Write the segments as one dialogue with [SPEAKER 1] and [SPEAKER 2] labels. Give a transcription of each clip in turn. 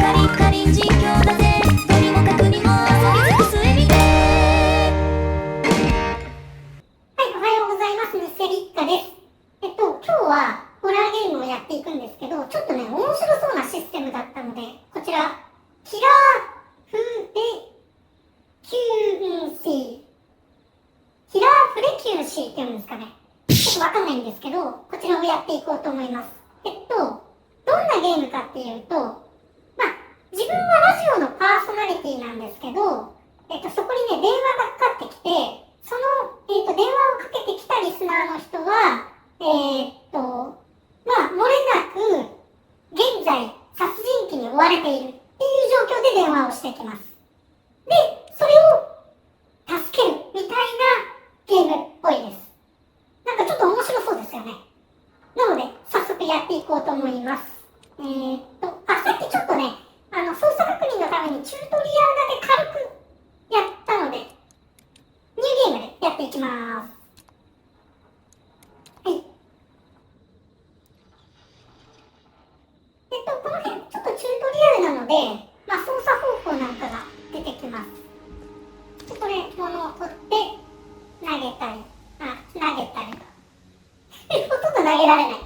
[SPEAKER 1] カリカリ実況だぜ。とにもかくにも遊び尽くすエリで。
[SPEAKER 2] はい、おはようございます。ミステリッカです。今日はホラーゲームをやっていくんですけど、ちょっとね、面白そうなシステムだったので、こちら、キラーフレキュンシー。キラーフレキュンシーって言うんですかね。ちょっとわかんないんですけど、こちらをやっていこうと思います。どんなゲームかっていうと、自分はラジオのパーソナリティなんですけど、そこにね、電話がかかってきて、その、電話をかけてきたリスナーの人は、漏れなく、現在、殺人鬼に追われているっていう状況で電話をしてきます。で、それを助けるみたいなゲームっぽいです。なんかちょっと面白そうですよね。なので、早速やっていこうと思います。さっきちょっとね、操作確認のためにチュートリアルだけ軽くやったので、ニューゲームでやっていきます。はい。この辺ちょっとチュートリアルなので、操作方法なんかが出てきます。これ、物を取って、投げたり、投げたりと。ほとんど投げられない。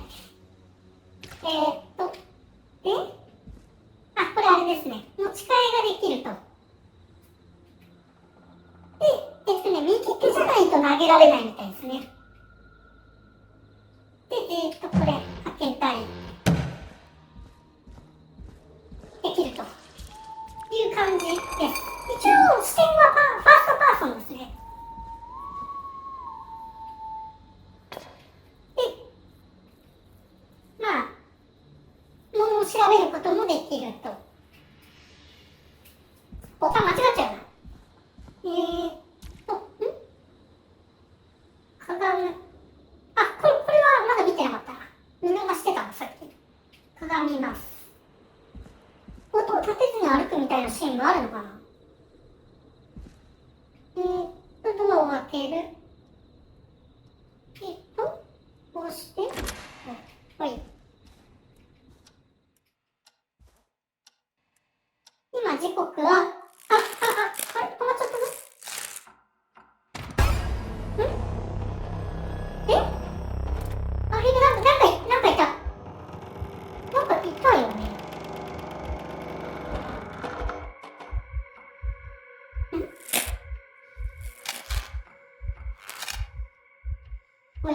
[SPEAKER 2] これあれですね。持ち替えができると。で、右手じゃないと投げられないみたいですね。で、これ、開けたり、できるという感じです。一応、視点はファーストパーソンですね。物を調べることもできると。ボタン間違っちゃうな。鏡。これはまだ見てなかったな。見逃してたの、さっき。鏡ます。音を立てずに歩くみたいなシーンがあるのかな。ドアを開ける。こうして、はい。今時刻は、あれ止まっちゃったぞ。あれなんかいた。なんかいたよね。おや？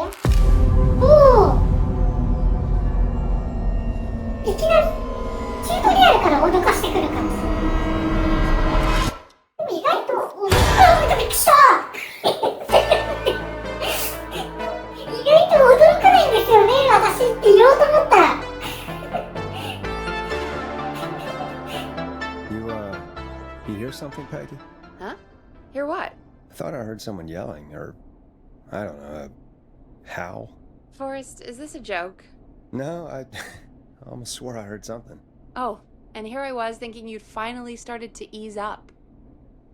[SPEAKER 2] いきなりチュートリアルから脅かしてくる感じ。でも意外と、びっくりした。意外と驚かないんですよね、私って言おうと思ったら。
[SPEAKER 3] You hear something, Peggy?
[SPEAKER 4] Huh? Hear what?
[SPEAKER 3] I thought I heard someone yelling, or, I don't know, a howl.
[SPEAKER 4] Forrest, is this a joke?
[SPEAKER 3] No, I almost swore I heard something.
[SPEAKER 4] Oh, and here I was thinking you'd finally started to ease up.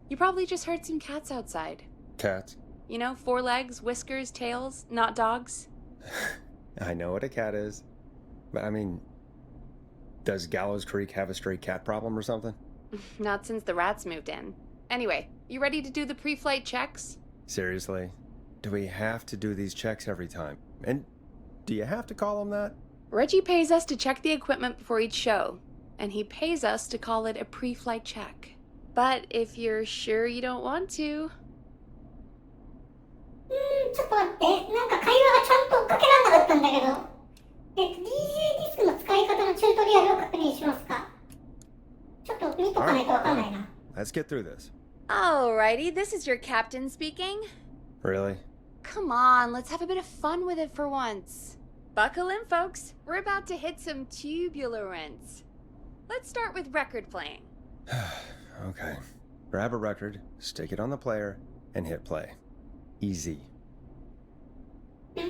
[SPEAKER 4] You probably just heard some cats outside.
[SPEAKER 3] Cats?
[SPEAKER 4] You know, 4 legs, whiskers, tails, not dogs.
[SPEAKER 3] I know what a cat is, but I mean, does Gallows Creek have a stray cat problem or something?
[SPEAKER 4] Not since the rats moved in. Anyway, you ready to do the pre-flight checks?
[SPEAKER 3] Seriously? Do we have to do these checks every time? And do you have to call them that?
[SPEAKER 4] Reggie pays us to check the equipment before each show, and he pays us to call it a pre-flight check. But if you're sure you don't want to...
[SPEAKER 2] ちょっと待って。なんか会話がちゃんと追っかけられなかったんだけど。DJ ディスクの使い方のチュートリアルを確認しますか。ちょっと見とかないとわかんないな。
[SPEAKER 3] Let's get through this.
[SPEAKER 4] Alrighty, this is your captain speaking.
[SPEAKER 3] Really?
[SPEAKER 4] Come on, let's have a bit of fun with it for once. Buckle in, folks. We're about to hit some tubular rents. Let's start with record playing.
[SPEAKER 3] Okay. Grab a record, stick it on the player, and hit play. Easy.
[SPEAKER 2] で、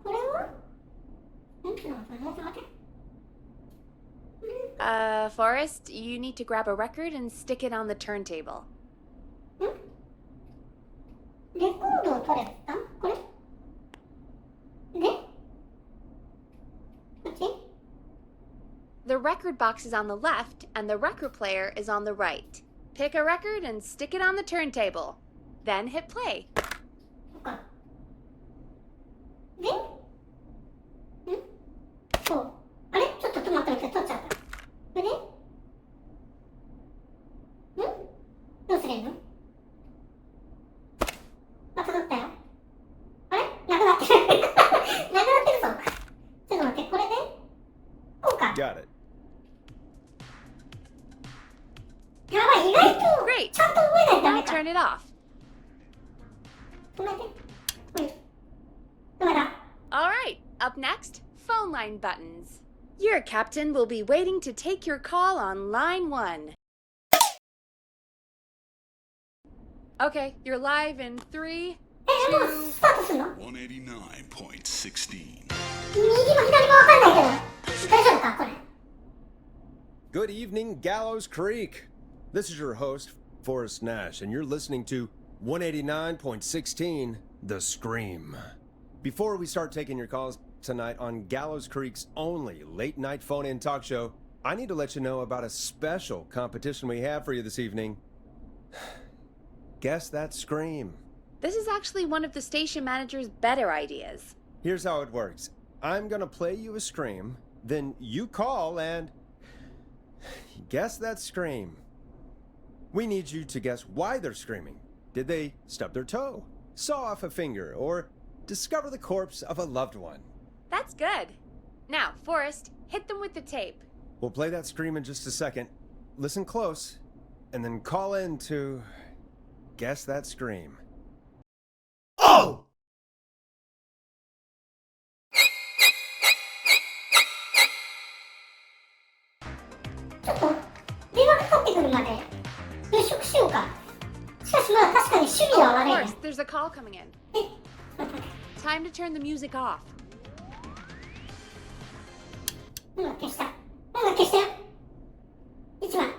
[SPEAKER 2] これは待って。
[SPEAKER 4] Forrest, you need to grab a record and stick it on the turntable.
[SPEAKER 2] レコードを取れた？これ？で？こっち？
[SPEAKER 4] The record box is on the left, and the record player is on the right. Pick a record and stick it on the turntable. Then hit play.
[SPEAKER 2] そっか。でそう。あれちょっと止まって取っちゃった。それでどうすればいいの？あ、届ったよ。あれなくなってる。なくなってるぞ。ちょっと待って、これでこうか。
[SPEAKER 3] Got it.
[SPEAKER 2] やばい、意外と
[SPEAKER 4] Great.
[SPEAKER 2] ちゃんと覚えないとダメ
[SPEAKER 4] Now
[SPEAKER 2] か。
[SPEAKER 4] turn it off.
[SPEAKER 2] 止めて。ほい。止めた。
[SPEAKER 4] All right, up next, phone line buttons. Your captain will be waiting to take your call on line 1. Okay, you're live in 3,
[SPEAKER 2] もう
[SPEAKER 4] 2...
[SPEAKER 2] スタートするの？
[SPEAKER 5] 189.16.
[SPEAKER 2] 右も左もわかんないけど。大丈夫かこれ。
[SPEAKER 3] Good evening, Gallows Creek. This is your host, Forrest Nash, and you're listening to 189.16, The Scream. Before we start taking your calls tonight on Gallows Creek's only late-night phone-in talk show, I need to let you know about a special competition we have for you this evening. Guess that scream.
[SPEAKER 4] This is actually one of the station manager's better ideas.
[SPEAKER 3] Here's how it works. I'm gonna play you a scream, then you call and guess that scream. We need you to guess why they're screaming. Did they stub their toe, saw off a finger, or discover the corpse of a loved one?
[SPEAKER 4] That's good. Now, Forrest, hit them with the tape.
[SPEAKER 3] We'll play that scream in just a second. Listen close, and then call in to guess that scream. Oh!
[SPEAKER 2] ちょっと電話かかってくるまで物色しようか。しかしまあ確かに守備は悪いね。
[SPEAKER 4] Forrest, there's a call coming in.
[SPEAKER 2] 待って待って。
[SPEAKER 4] Time to turn the music off.
[SPEAKER 2] 音楽消した。音楽消したよ。1番。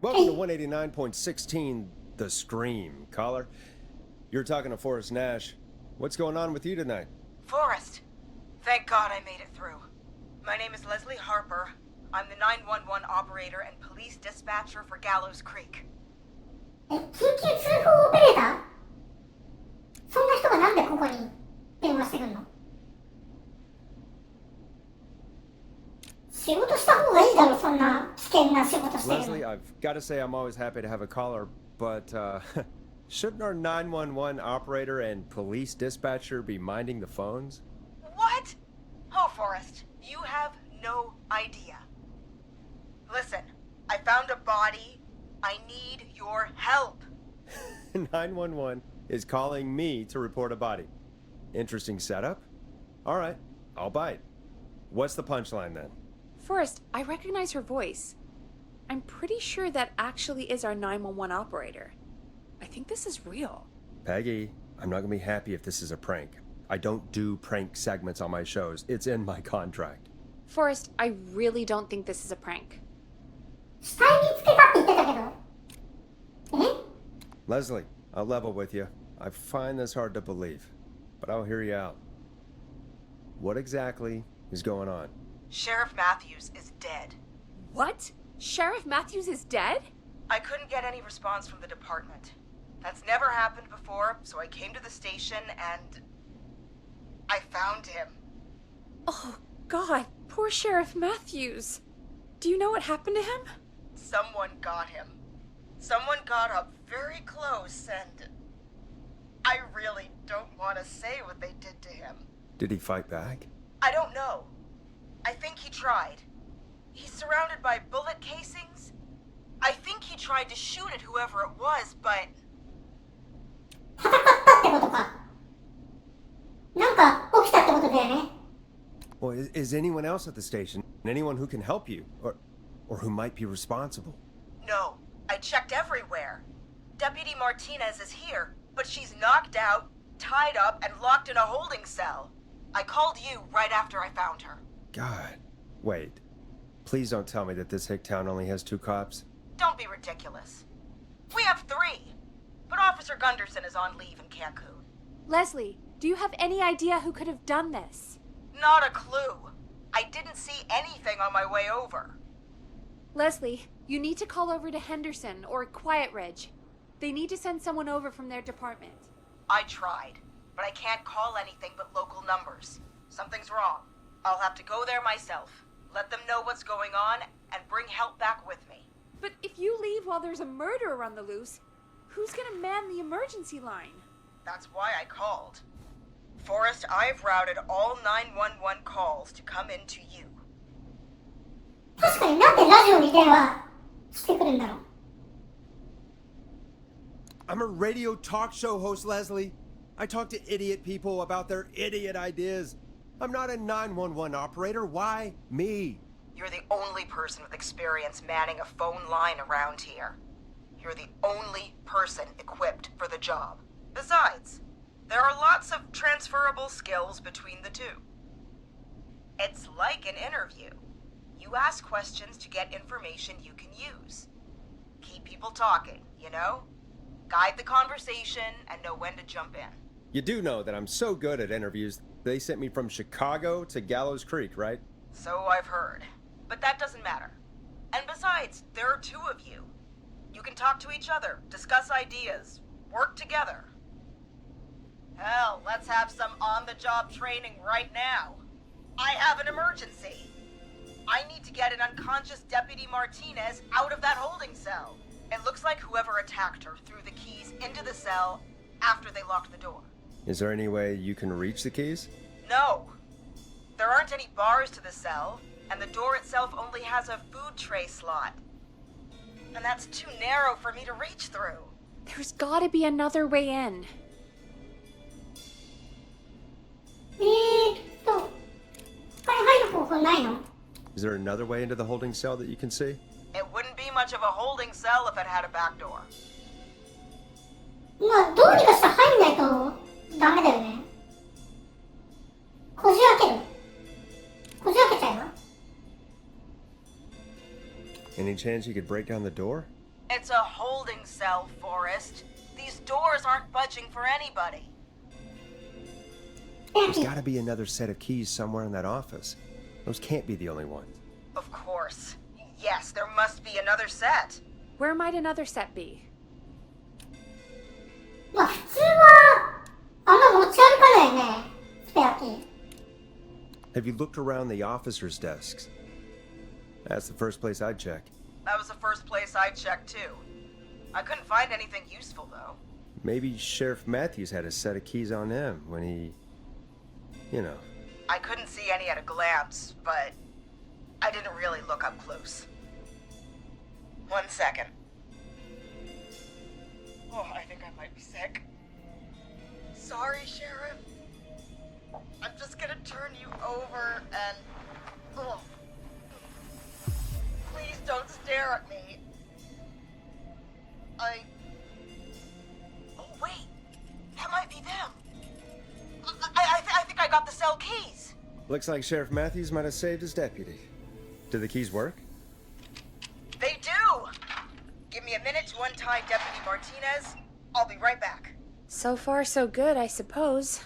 [SPEAKER 3] Welcome to 189.16, The Scream. Caller, you're talking to Forrest Nash. What's going on with you tonight?
[SPEAKER 6] Forrest. Thank God I made it through. My name is Leslie Harper. I'm the 911 operator and police dispatcher for Gallows Creek.
[SPEAKER 2] 緊急通報オペレーター？そんな人がなんでここに電話してくんの？仕事した方がいいだろ、そんな危険な仕事してる
[SPEAKER 3] Leslie,
[SPEAKER 2] の。
[SPEAKER 3] I've got to say I'm always happy to have a caller, but shouldn't our 911 operator and police dispatcher be minding the phones?
[SPEAKER 6] What? Oh, Forrest, you have no idea. Listen, I found a body. I need your help.
[SPEAKER 3] 911 is calling me to report a body. Interesting setup. All right, I'll bite. What's the punchline then?
[SPEAKER 4] Forrest, I recognize her voice. I'm pretty sure that actually is our 911 operator. I think this is real.
[SPEAKER 3] Peggy, I'm not going to be happy if this is a prank. I don't do prank segments on my shows. It's in my contract.
[SPEAKER 4] Forrest, I really don't think this is a prank.
[SPEAKER 2] 死体見つけたって言ってたけど。え？
[SPEAKER 3] Leslie, I'll level with you. I find this hard to believe, but I'll hear you out. What exactly is going on?
[SPEAKER 6] Sheriff Matthews is dead.
[SPEAKER 4] What? Sheriff Matthews is dead?
[SPEAKER 6] I couldn't get any response from the department. That's never happened before, so I came to the station and I found him.
[SPEAKER 4] Oh, God, poor Sheriff Matthews. Do you know what happened to him?
[SPEAKER 6] Someone got him. Someone got up very close and I really don't want to say what they did to him.
[SPEAKER 3] Did he fight back?
[SPEAKER 6] I don't know. I think he tried. He's surrounded by bullet casings. I think he tried to shoot at whoever it was, but...
[SPEAKER 2] 戦ったってことか。なんか起きたってことだよね。
[SPEAKER 3] Well, is anyone else at the station? Anyone who can help you? Or who might be responsible?
[SPEAKER 6] No, I checked everywhere. Deputy Martinez is here, but she's knocked out, tied up, and locked in a holding cell. I called you right after I found her.
[SPEAKER 3] God. Wait. Please don't tell me that this hick town only has 2 cops.
[SPEAKER 6] Don't be ridiculous. We have 3, but Officer Gunderson is on leave in Cancun.
[SPEAKER 4] Leslie, do you have any idea who could have done this?
[SPEAKER 6] Not a clue. I didn't see anything on my way over.
[SPEAKER 4] Leslie, you need to call over to Henderson or Quiet Ridge. They need to send someone over from their department.
[SPEAKER 6] I tried, but I can't call anything but local numbers. Something's wrong. I'll have to go there myself, let them know what's going on, and bring help back with me.
[SPEAKER 4] But if you leave while there's a murderer on the loose, who's gonna man the emergency line?
[SPEAKER 6] That's why I called. Forrest, I've routed all 911 calls to come in to you.
[SPEAKER 2] 確かになんでラジオに電話してくるんだろう。
[SPEAKER 3] I'm a radio talk show host, Leslie. I talk to idiot people about their idiot ideas. I'm not a 911 operator. Why me?
[SPEAKER 6] You're the only person with experience manning a phone line around here. You're the only person equipped for the job. Besides, there are lots of transferable skills between the two. It's like an interview. You ask questions to get information you can use. Keep people talking, you know? Guide the conversation and know when to jump in.
[SPEAKER 3] You do know that I'm so good at interviews, they sent me from Chicago to Gallows Creek, right?
[SPEAKER 6] So I've heard. But that doesn't matter. And besides, there are two of you. You can talk to each other, discuss ideas, work together. Hell, let's have some on-the-job training right now. I have an emergency. I need to get an unconscious Deputy Martinez out of that holding cell. It looks like whoever attacked her threw the keys into the cell after they locked the door.
[SPEAKER 3] Is there any way you can reach the keys?
[SPEAKER 6] No. There aren't any bars to the cell, and the door itself only has a food tray slot. And that's too narrow for me to reach through.
[SPEAKER 4] There's gotta be another way in.
[SPEAKER 2] これ入る方法ないの？
[SPEAKER 3] Is there another way into the holding cell that you can see?
[SPEAKER 6] It wouldn't be much of a holding cell if it had a back door.
[SPEAKER 2] まあどうにかして入んないとダメだよね。こじ開ける。こじ開けちゃえば。
[SPEAKER 3] Any chance you could break down the door?
[SPEAKER 6] It's a holding cell, Forrest. These doors aren't budging for anybody.
[SPEAKER 3] There's gotta be another set of keys somewhere in that office. Those can't be the only ones.
[SPEAKER 6] Of course. Yes, there must be another set.
[SPEAKER 4] Where might another set be?
[SPEAKER 2] まあ普通はあんま持ち歩かないね。スペアキー。
[SPEAKER 3] Have you looked around the officers' desks? That's the first place I'd check.
[SPEAKER 6] That was the first place I checked too. I couldn't find anything useful though.
[SPEAKER 3] Maybe Sheriff Matthews had a set of keys on him when he... You know.
[SPEAKER 6] I couldn't see any at a glance, but I didn't really look up close. 1 second. Oh, I think I might be sick. Sorry, Sheriff. I'm just gonna turn you over and... Oh. Please don't stare at me. Oh, wait. That might be them. I think I got the cell keys.
[SPEAKER 3] Looks like Sheriff Matthews might have saved his deputy. Do the keys work?
[SPEAKER 6] They do! Give me a minute to untie Deputy Martinez. I'll be right back.
[SPEAKER 4] So far, so good, I suppose.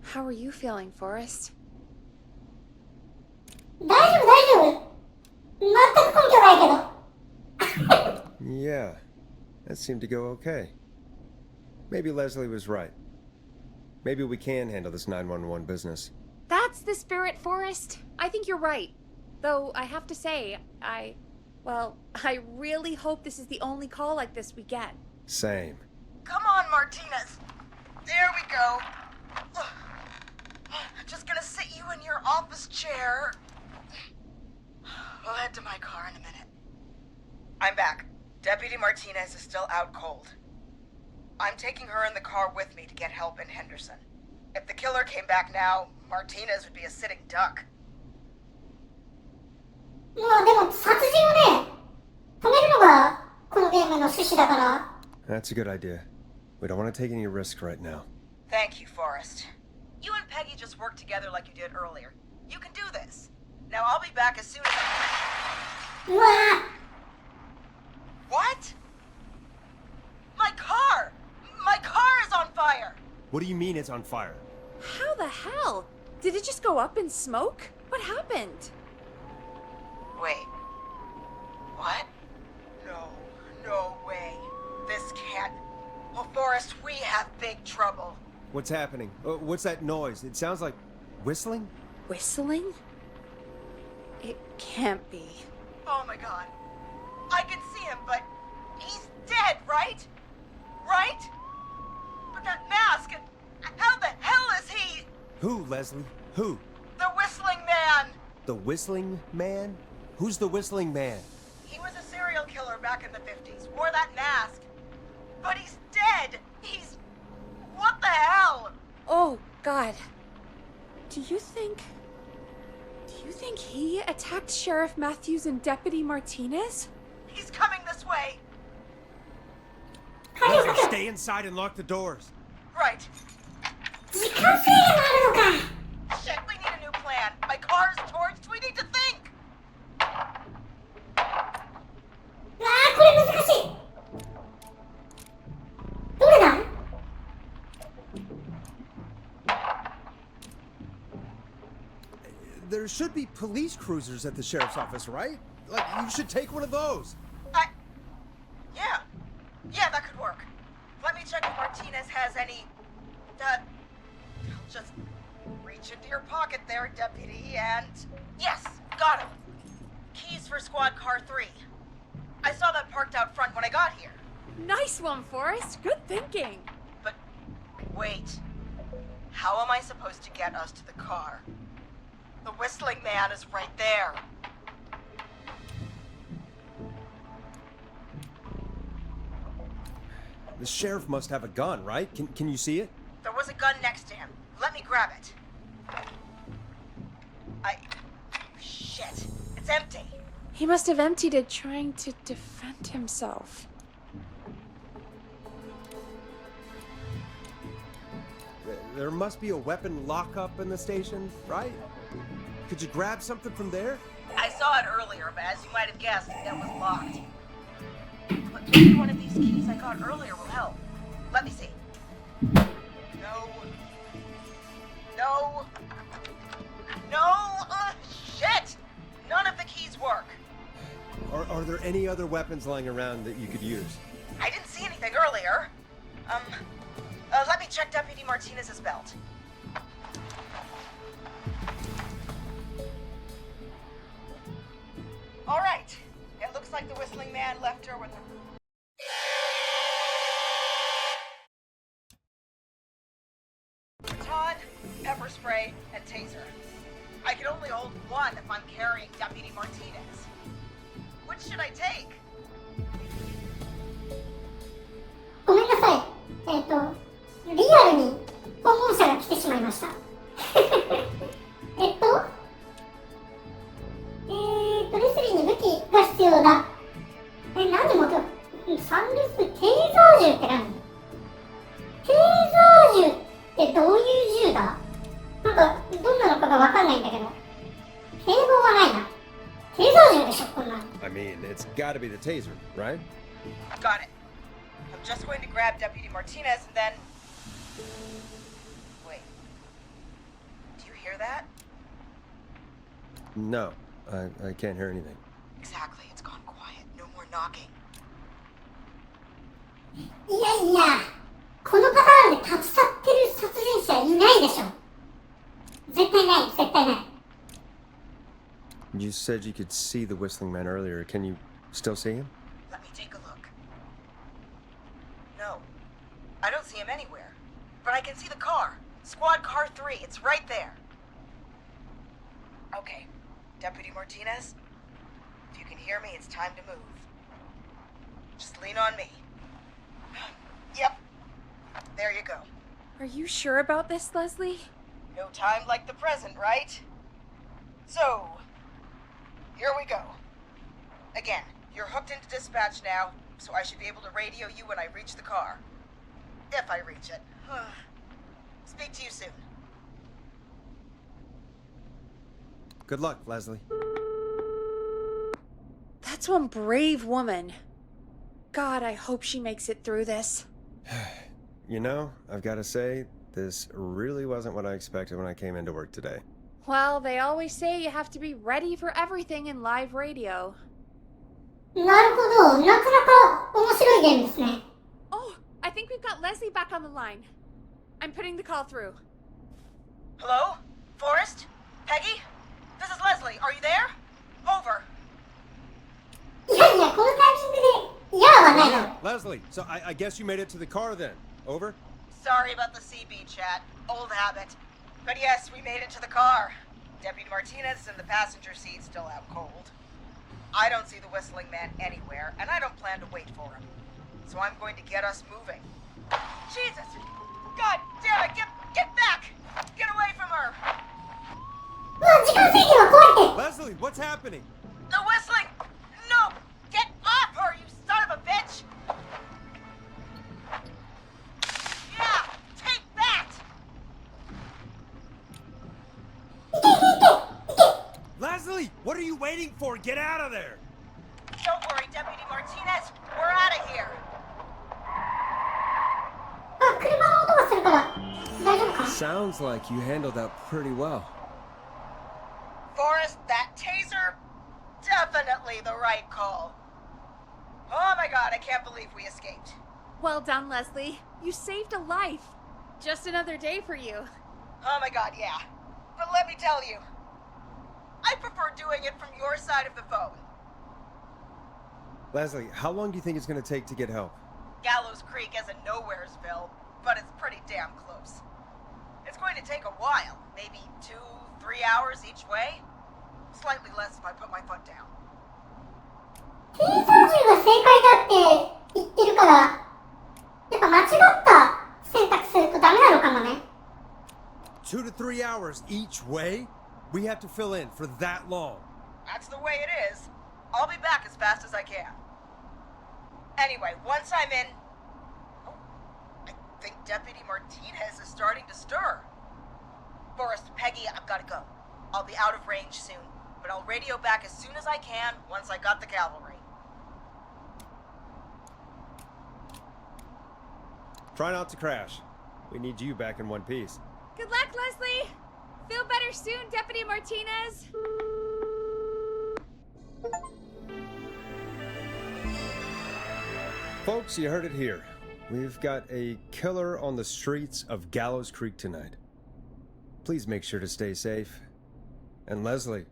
[SPEAKER 4] How are you feeling, Forrest?
[SPEAKER 2] 大丈夫。全く根拠ないけど。
[SPEAKER 3] Yeah, that seemed to go okay. Maybe Leslie was right. Maybe we can handle this 911 business.
[SPEAKER 4] That's the spirit, Forrest. I think you're right. Though, I have to say, I really hope this is the only call like this we get.
[SPEAKER 3] Same.
[SPEAKER 6] Come on, Martinez. There we go. Just gonna sit you in your office chair. We'll head to my car in a minute. I'm back. Deputy Martinez is still out cold. I'm taking her in the car with me to get help in Henderson. If the killer came back now, Martinez would be a sitting duck.
[SPEAKER 2] まあでも殺人をね、止めるのがこのゲームの趣旨だから。
[SPEAKER 3] That's a good idea. We don't want to take any risk right now.
[SPEAKER 6] Thank you, Forrest. You and Peggy just worked together like you did earlier. You can do this. Now I'll be back as soon as I...
[SPEAKER 2] うわぁ
[SPEAKER 6] What? My car! My car is on fire!
[SPEAKER 3] What do you mean it's on fire?
[SPEAKER 4] How the hell? Did it just go up in smoke? What happened?
[SPEAKER 6] Wait. What? No way. This can't. Oh, Forrest, we have big trouble.
[SPEAKER 3] What's happening? What's that noise? It sounds like whistling?
[SPEAKER 4] Whistling? It can't be.
[SPEAKER 6] Oh my god. I can see him, but he's dead, right? Right? But that mask, how the hell is he?
[SPEAKER 3] Who, Leslie? Who?
[SPEAKER 6] The Whistling Man!
[SPEAKER 3] The Whistling Man? Who's the Whistling Man?
[SPEAKER 6] He was a serial killer back in the 50s, wore that mask. But he's dead! He's... What the hell?
[SPEAKER 4] Oh, God. Do you think he attacked Sheriff Matthews and Deputy Martinez?
[SPEAKER 6] He's coming this way.
[SPEAKER 3] Leslie, stay inside and lock the doors.
[SPEAKER 6] Right.
[SPEAKER 2] 時間制限もあるのか。
[SPEAKER 6] Shit, we need a new plan. My car's torched. We need to think.
[SPEAKER 2] うわー、これ難しい。どれだ？
[SPEAKER 3] There should be police cruisers at the sheriff's office, right? Like, you should take one of those.
[SPEAKER 6] Yeah, that could work. Let me check if Martinez has any... I'll just reach into your pocket there, Deputy, and... Yes, got him. Keys for Squad Car 3. I saw that parked out front when I got here.
[SPEAKER 4] Nice one, Forrest. Good thinking.
[SPEAKER 6] But, wait. How am I supposed to get us to the car? The Whistling Man is right there.
[SPEAKER 3] The sheriff must have a gun, right? Can you see it?
[SPEAKER 6] There was a gun next to him. Let me grab it. Shit. It's empty.
[SPEAKER 4] He must have emptied it trying to defend himself.
[SPEAKER 3] There must be a weapon lockup in the station, right? Could you grab something from there?
[SPEAKER 6] I saw it earlier, but as you might have guessed, it was locked. But maybe one of these keys I got earlier will help. Let me see. No! Shit! None of the keys work.
[SPEAKER 3] Are there any other weapons lying around that you could use?
[SPEAKER 6] I didn't see anything earlier. Let me check Deputy Martinez's belt. All right. It looks like the Whistling Man left her with a... baton, pepper spray, and taser. I can only hold one if I'm carrying Deputy Martinez. Which should I take?
[SPEAKER 2] ごめんなさい。リアルに訪問者が来てしまいました。レスリーに武器が必要だ。何持ってる？サンルス、テーザー銃って何？テーザー銃ってどういう銃だ？なんか、どんなのかがわかんないんだけど。警棒はないな。テーザー銃でしょ、こんなの。
[SPEAKER 3] I mean, it's gotta be the taser, right?
[SPEAKER 6] Got it. I'm just going to grab Deputy Martinez and then... Wait. Do you hear that?
[SPEAKER 3] No, I can't hear anything.
[SPEAKER 6] Exactly. It's gone quiet. No more knocking.
[SPEAKER 2] いやいや、このパターンで立ち去ってる殺人者いないでしょ。絶対ない、絶対ない。
[SPEAKER 3] You said you could see the Whistling Man earlier. Can you still see him?
[SPEAKER 6] Let me take a look. No. I don't see him anywhere. But I can see the car. Squad Car 3. It's right there. Okay. Deputy Martinez, if you can hear me, it's time to move. Just lean on me. Yep. There you go.
[SPEAKER 4] Are you sure about this, Leslie?
[SPEAKER 6] No time like the present, right? So, here we go. Again, you're hooked into dispatch now, so I should be able to radio you when I reach the car. If I reach it. Speak to you soon.
[SPEAKER 3] Good luck, Leslie.
[SPEAKER 4] That's one brave woman. God, I hope she makes it through this.
[SPEAKER 3] You know, I've got to say, this really wasn't what I expected when I came into work today.
[SPEAKER 4] Well, they always say you have to be ready for everything in live radio.
[SPEAKER 2] なるほど。なかなか面白いゲームですね。
[SPEAKER 4] Oh, I think we've got Leslie back on the line. I'm putting the call through.
[SPEAKER 6] Hello? Forrest? Peggy? This is Leslie. Are you there? Over.
[SPEAKER 2] いやいや、このタイミングで、いやはないだろ。
[SPEAKER 3] Leslie, so I guess you made it to the car then. Over?
[SPEAKER 6] Sorry about the CB chat. Old habit. But yes, we made it to the car. Deputy Martinez is in the passenger seat, still out cold. I don't see the whistling man anywhere, and I don't plan to wait for him. So I'm going to get us moving. Jesus! God damn it! Get back! Get away from her!
[SPEAKER 2] うわ、時間制限は壊れて。
[SPEAKER 3] Leslie, what's happening?
[SPEAKER 6] The whistling! No! Get off her, you son of a bitch! Yeah! Take that!
[SPEAKER 3] Leslie, what are you waiting for? Get out of there!
[SPEAKER 6] Don't worry, Deputy Martinez. We're out of here.
[SPEAKER 2] あ、車の音がするから、大丈夫か？
[SPEAKER 3] Sounds like you handled that pretty well.
[SPEAKER 6] Forrest, that taser? Definitely the right call. Oh my god, I can't believe we escaped.
[SPEAKER 4] Well done, Leslie. You saved a life. Just another day for you.
[SPEAKER 6] Oh my god, yeah. But let me tell you, I prefer doing it from your side of the phone.
[SPEAKER 3] Leslie, how long do you think it's going to take to get help?
[SPEAKER 6] Gallows Creek isn't Nowheresville, but it's pretty damn close. It's going to take a while, maybe 2-3 hours each way. Slightly less if I put my foot down.
[SPEAKER 2] テーザー銃が正解だって言ってるから、やっぱ間違った選択するとダメなのかもね。
[SPEAKER 3] 2 to 3 hours each way? We have to fill in for that long.
[SPEAKER 6] That's the way it is. I'll be back as fast as I can. Anyway, once I'm in... Oh, I think Deputy Martinez is starting to stir. Forrest, Peggy, I've got to go. I'll be out of range soon, but I'll radio back as soon as I can once I got the cavalry.
[SPEAKER 3] Try not to crash. We need you back in one piece.
[SPEAKER 4] Good luck, Leslie. Feel better soon, Deputy Martinez.
[SPEAKER 3] Folks, you heard it here. We've got a killer on the streets of Gallows Creek tonight. Please make sure to stay safe. And Leslie,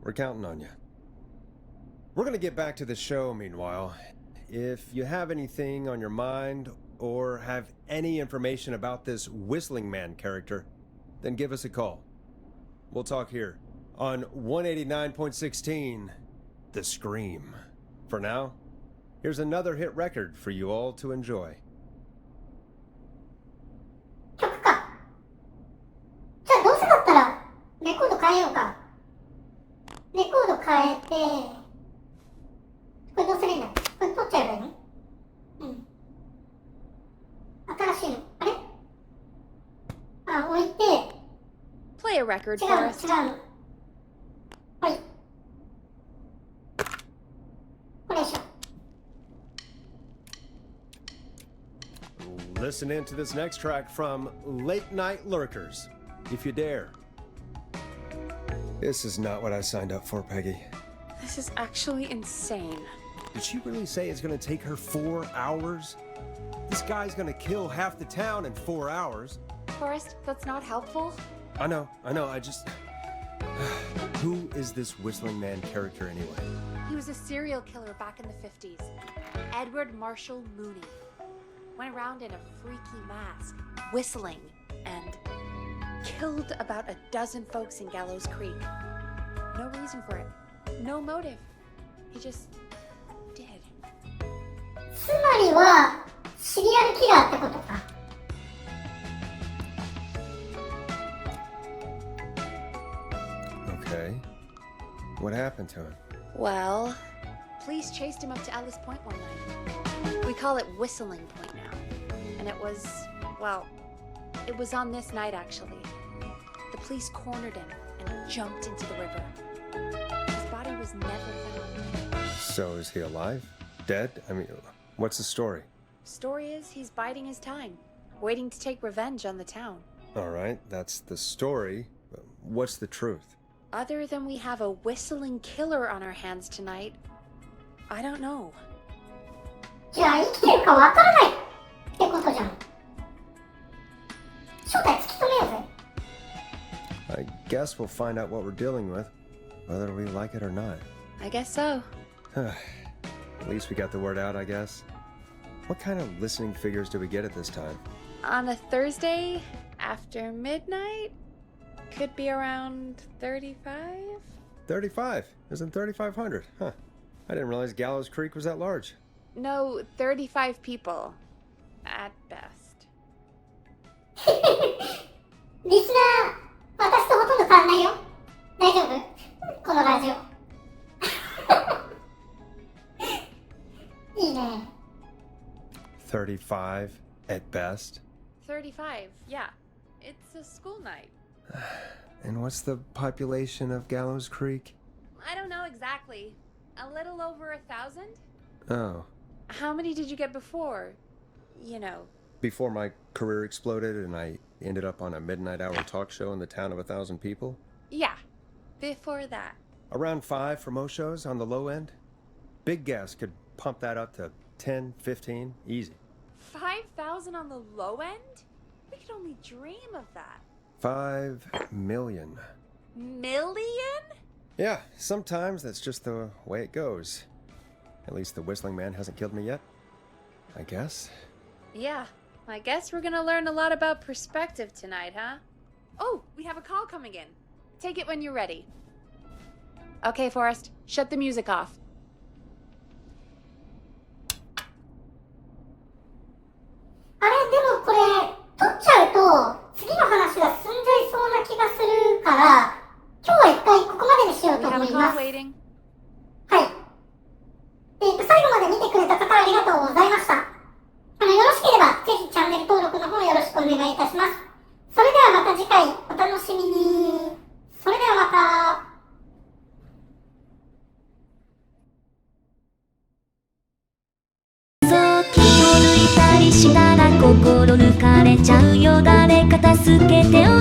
[SPEAKER 3] we're counting on you. We're gonna get back to the show meanwhile. If you have anything on your mind or have any information about this Whistling Man character, then give us a call. We'll talk here on 189.16, The Scream. For now, here's another hit record for you all to enjoy.
[SPEAKER 2] 曲か。じゃあどうせだったらレコード変えようか。レコード変えて、これどうすればいいんだ？これ取っちゃえばいいの？うん。新しいの。あれ？あ、置いて。
[SPEAKER 4] Play a record
[SPEAKER 2] 違う
[SPEAKER 4] for
[SPEAKER 2] の、違
[SPEAKER 4] us.
[SPEAKER 2] うの。はい。これでしょ。
[SPEAKER 3] Listen in to this next track from Late Night Lurkers, if you dare. This is not what I signed up for, Peggy.
[SPEAKER 4] This is actually insane.
[SPEAKER 3] Did she really say it's gonna take her 4 hours? This guy's gonna kill half the town in 4 hours.
[SPEAKER 4] Forrest, that's not helpful.
[SPEAKER 3] I know, I just... Who is this Whistling Man character anyway?
[SPEAKER 4] He was a serial killer back in the 50s. Edward Marshall Mooney. Went around in a freaky mask, whistling, and killed about a dozen folks in Gallows Creek. No reason for it. No motive. He just did.
[SPEAKER 2] つまりは、シリアルキラーってことか。
[SPEAKER 3] Okay. What happened to him?
[SPEAKER 4] Well, police chased him up to Ellis Point one night. We call it Whistling Point now. And it was, well, it was on this night actually. The police cornered him and jumped into the river. His body was never found.
[SPEAKER 3] So is he alive? Dead? I mean, what's the story?
[SPEAKER 4] Story is he's biding his time, waiting to take revenge on the town.
[SPEAKER 3] Alright, that's the story. What's the truth?
[SPEAKER 4] Other than we have a whistling killer on our hands tonight, I don't know.
[SPEAKER 2] じゃあ生きてるかわからないってことじゃん。正体突き止めようぜ。
[SPEAKER 3] I guess we'll find out what we're dealing with, whether we like it or not.
[SPEAKER 4] I guess so.
[SPEAKER 3] At least we got the word out, I guess. What kind of listening figures do we get at this time?
[SPEAKER 4] On a Thursday after midnight, could be around 35?
[SPEAKER 3] 35? Isn't 3,500? Huh. I didn't realize Gallows Creek was that large.
[SPEAKER 4] No, 35 people. At best.
[SPEAKER 2] リスナー、私とほとんど変わんないよ。大丈夫？このラジオ。いいね。
[SPEAKER 3] 35 at best?
[SPEAKER 4] 35, yeah. It's a school night.
[SPEAKER 3] And what's the population of Gallows Creek?
[SPEAKER 4] I don't know exactly. A little over 1,000?
[SPEAKER 3] Oh.
[SPEAKER 4] How many did you get before? You know.
[SPEAKER 3] Before my career exploded and I ended up on a midnight hour talk show in the town of 1,000 people?
[SPEAKER 4] Yeah, before that.
[SPEAKER 3] Around 5 for most shows on the low end. Big gas could pump that up to 10, 15, easy.
[SPEAKER 4] 5,000 on the low end? We could only dream of that.
[SPEAKER 3] 5 million.
[SPEAKER 4] Million?
[SPEAKER 3] Yeah, sometimes that's just the way it goes. At least the Whistling Man hasn't killed me yet. I guess.
[SPEAKER 4] Yeah, I guess we're gonna learn a lot about perspective tonight, huh? Oh, we have a call coming in. Take it when you're ready. Okay, Forrest, shut the music off.
[SPEAKER 2] あれ、でもこれ、取っちゃうと、次の話が進んじゃいそうな気がするから、今日は一回ここまでにしよう
[SPEAKER 4] We
[SPEAKER 2] と
[SPEAKER 4] have
[SPEAKER 2] 思
[SPEAKER 4] a
[SPEAKER 2] いま
[SPEAKER 4] call
[SPEAKER 2] す。
[SPEAKER 4] waiting.
[SPEAKER 2] はい。最後まで見てくれた方ありがとうございました。よろしければ、ぜひチャンネル登録の方よろしくお願いいたします。それではまた次回お楽しみに。それではまた。
[SPEAKER 1] そう気を抜いたりしたら心抜かれちゃうよ。誰か助けてよ